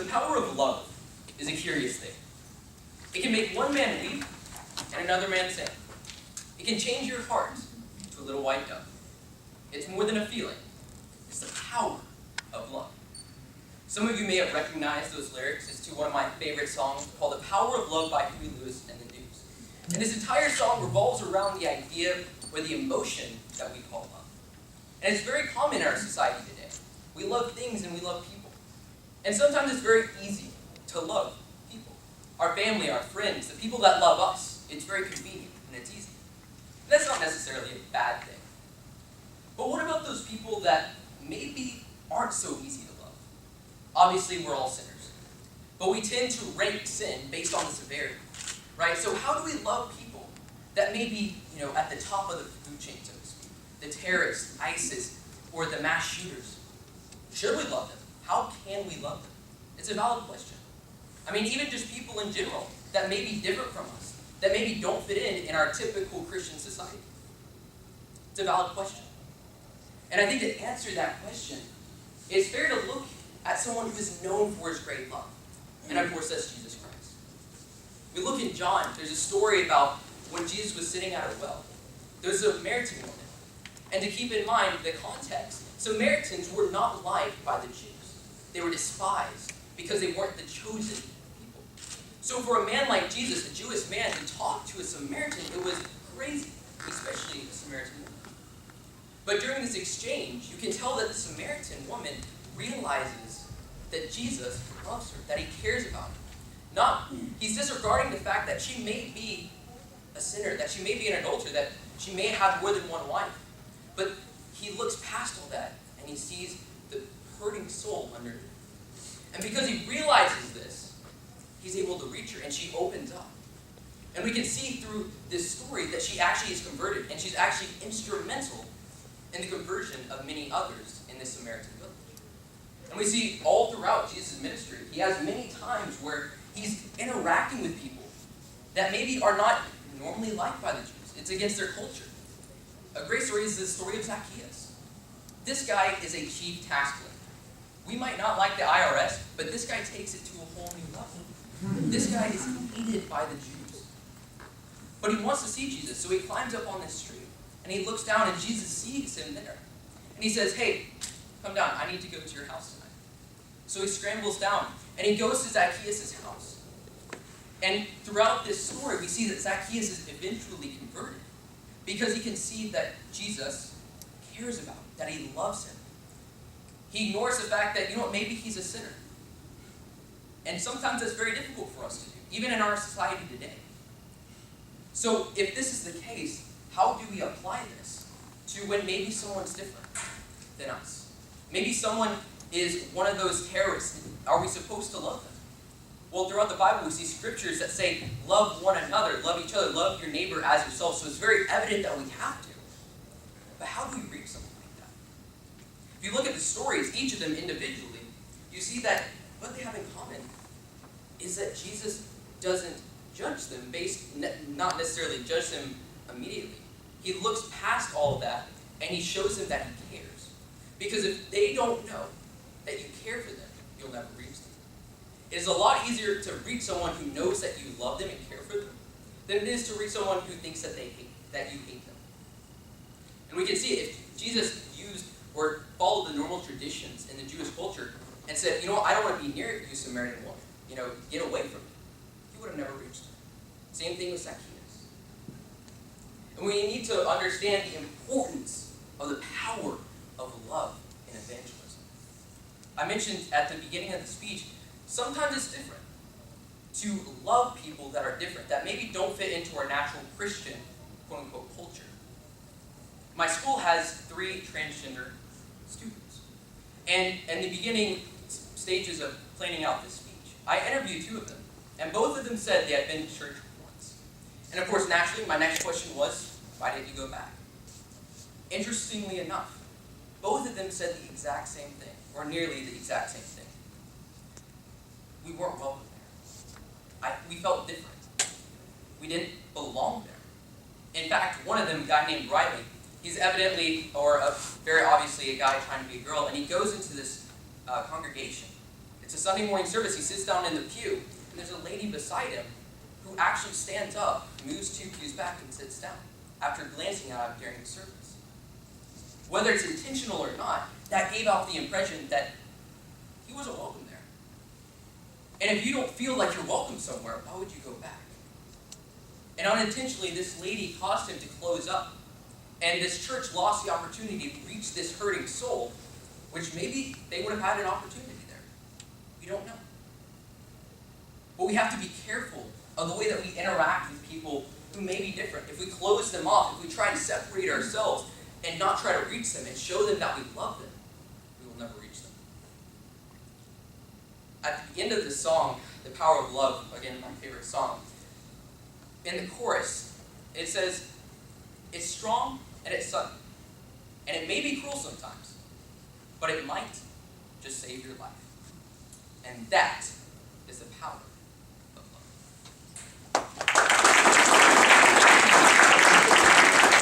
The power of love is a curious thing. It can make one man weep and another man sing. It can change your heart to a little white dove. It's more than a feeling. It's the power of love. Some of you may have recognized those lyrics. It's to one of my favorite songs called The Power of Love by Huey Lewis and the News. And this entire song revolves around the idea or the emotion that we call love. And it's very common in our society today. We love things and we love people. And sometimes it's very easy to love people. Our family, our friends, the people that love us. It's very convenient and it's easy. And that's not necessarily a bad thing. But what about those people that maybe aren't so easy to love? Obviously, we're all sinners. But we tend to rank sin based on the severity. Right? So how do we love people that may be, at the top of the food chain, so to speak? The terrorists, ISIS, or the mass shooters. Should we love them? How can we love them? It's a valid question. I mean, even just people in general that may be different from us, that maybe don't fit in our typical Christian society. It's a valid question. And I think to answer that question, it's fair to look at someone who is known for his great love. And of course, that's Jesus Christ. We look in John, there's a story about when Jesus was sitting at a well. There's a Samaritan woman. And to keep in mind the context, Samaritans were not liked by the Jews. They were despised because they weren't the chosen people. So for a man like Jesus, a Jewish man, to talk to a Samaritan, it was crazy, especially a Samaritan woman. But during this exchange, you can tell that the Samaritan woman realizes that Jesus loves her, that he cares about her. He's disregarding the fact that she may be a sinner, that she may be an adulterer, that she may have more than one wife. But he looks past all that, and he sees the hurting soul underneath. And because he realizes this, he's able to reach her, and she opens up. And we can see through this story that she actually is converted, and she's actually instrumental in the conversion of many others in this Samaritan village. And we see all throughout Jesus' ministry, he has many times where he's interacting with people that maybe are not normally liked by the Jews. It's against their culture. A great story is the story of Zacchaeus. This guy is a chief tax collector. We might not like the IRS, but this guy takes it to a whole new level. This guy is hated by the Jews. But he wants to see Jesus, so he climbs up on this tree. And he looks down, and Jesus sees him there. And he says, "Hey, come down. I need to go to your house tonight." So he scrambles down, and he goes to Zacchaeus' house. And throughout this story, we see that Zacchaeus is eventually converted because he can see that Jesus cares about him, that he loves him. He ignores the fact that, maybe he's a sinner. And sometimes that's very difficult for us to do, even in our society today. So if this is the case, how do we apply this to when maybe someone's different than us? Maybe someone is one of those terrorists. Are we supposed to love them? Well, throughout the Bible, we see scriptures that say, love one another, love each other, love your neighbor as yourself. So it's very evident that we have to. But how do we reach something like that? If you look at the stories, each of them individually, you see that what they have in common is that Jesus doesn't judge them not necessarily judge them immediately. He looks past all of that, and he shows them that he cares. Because if they don't know that you care for them, you'll never reach them. It is a lot easier to reach someone who knows that you love them and care for them than it is to reach someone who thinks that you hate them. And we can see if Jesus used or followed the normal traditions in the Jewish culture and said, I don't want to be near you, Samaritan woman. Get away from me. He would have never reached her. Same thing with Zacchaeus. And we need to understand the importance of the power of love in evangelism. I mentioned at the beginning of the speech, sometimes it's different to love people that are different, that maybe don't fit into our natural Christian, quote-unquote, culture. My school has 3 transgender students. And in the beginning stages of planning out this speech, I interviewed 2 of them. And both of them said they had been to church once. And of course, naturally, my next question was, why did you go back? Interestingly enough, both of them said the exact same thing, or nearly the exact same thing. We weren't welcome there. We felt different. We didn't belong there. In fact, one of them, a guy named Riley, he's evidently, very obviously, a guy trying to be a girl, and he goes into this congregation. It's It's a Sunday morning service. He sits down in the pew, and there's a lady beside him who actually stands up, moves 2 pews back, and sits down after glancing at him during the service. Whether it's intentional or not, that gave off the impression that he wasn't welcome there. And if you don't feel like you're welcome somewhere, why would you go back? And unintentionally, this lady caused him to close up. And this church lost the opportunity to reach this hurting soul, which maybe they would have had an opportunity there. We don't know. But we have to be careful of the way that we interact with people who may be different. If we close them off, if we try and separate ourselves and not try to reach them and show them that we love them, we will never reach them. At the end of the song, The Power of Love, again, my favorite song, in the chorus, it says, it's strong and it's sudden. And it may be cruel sometimes, but it might just save your life. And that is the power